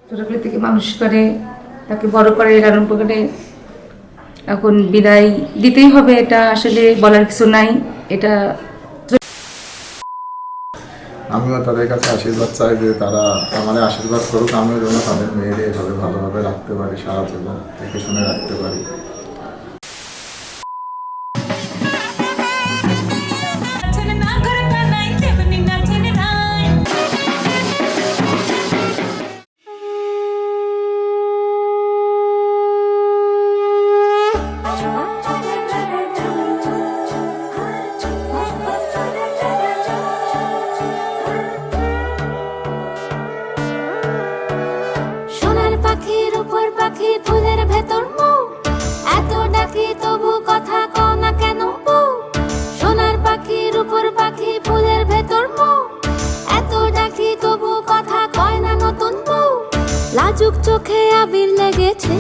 ছোটবেলা থেকে মানুষ করে, তাকে বড় করে, লালন পালনে এখন বিদায় দিতেই হবে, এটা আসলে বলার কিছু নাই। এটা আমিও তাদের কাছে আশীর্বাদ চাই যে তারা আমাদের আশীর্বাদ করুক, আমিও যেন তাদের মেয়েদের এভাবে ভালোভাবে রাখতে পারি, সারা জীবন দেখে শুনে রাখতে পারি। পাখির উপর পাখি, ফুলের ভেতর মৌ, এত ডাকি তবু কথা কও না কেন বউ। সোনার পাখির উপর পাখি, ফুলের ভেতর মৌ, এত ডাকি তবু কথা কয় না নতুন বউ। লাজুক চোখে আবির লেগেছে,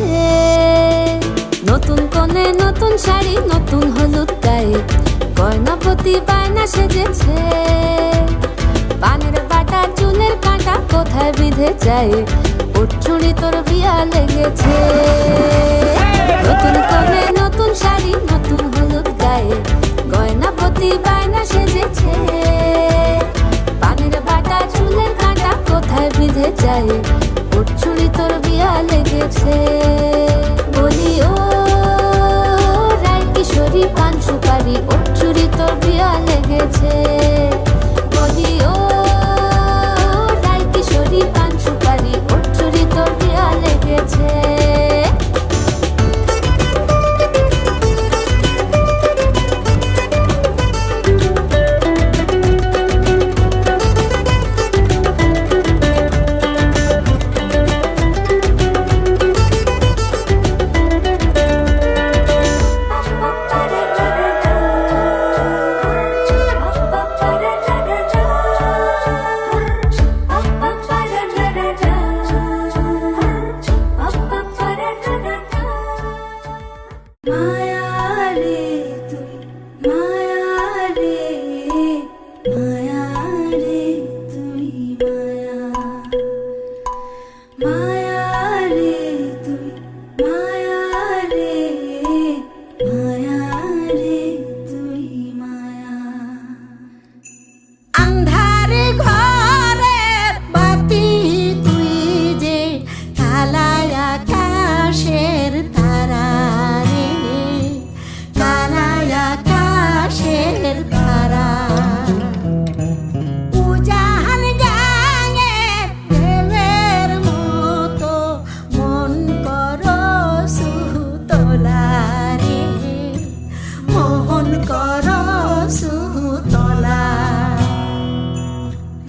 নতুন কোণে নতুন শাড়ি, নতুন হলুদ গায়ে, গয়নাপতি বায়না সেজেছে। পানের বাটা, চুলের কাঁটা কোথায় বিঁধে যায়, চুড়ি তোর বিয়া লেগেছে। নতুন কোণে নতুন শাড়ি, নতুন হলুদ গায়ে, গয়নাপতি বায়না সেজেছে। পানের বাটা, চুলের কাঁটা কোথায় বিঁধে যায়, চুড়ি তোর বিয়া লেগেছে। বলি ও রায় কিশোরী, পান সুপারি, চুড়ি তোর বিয়া লেগেছে। বলি ও রায় কিশোরী, পান সুপারি, চুড়ি তোর বিয়া লেগেছে। My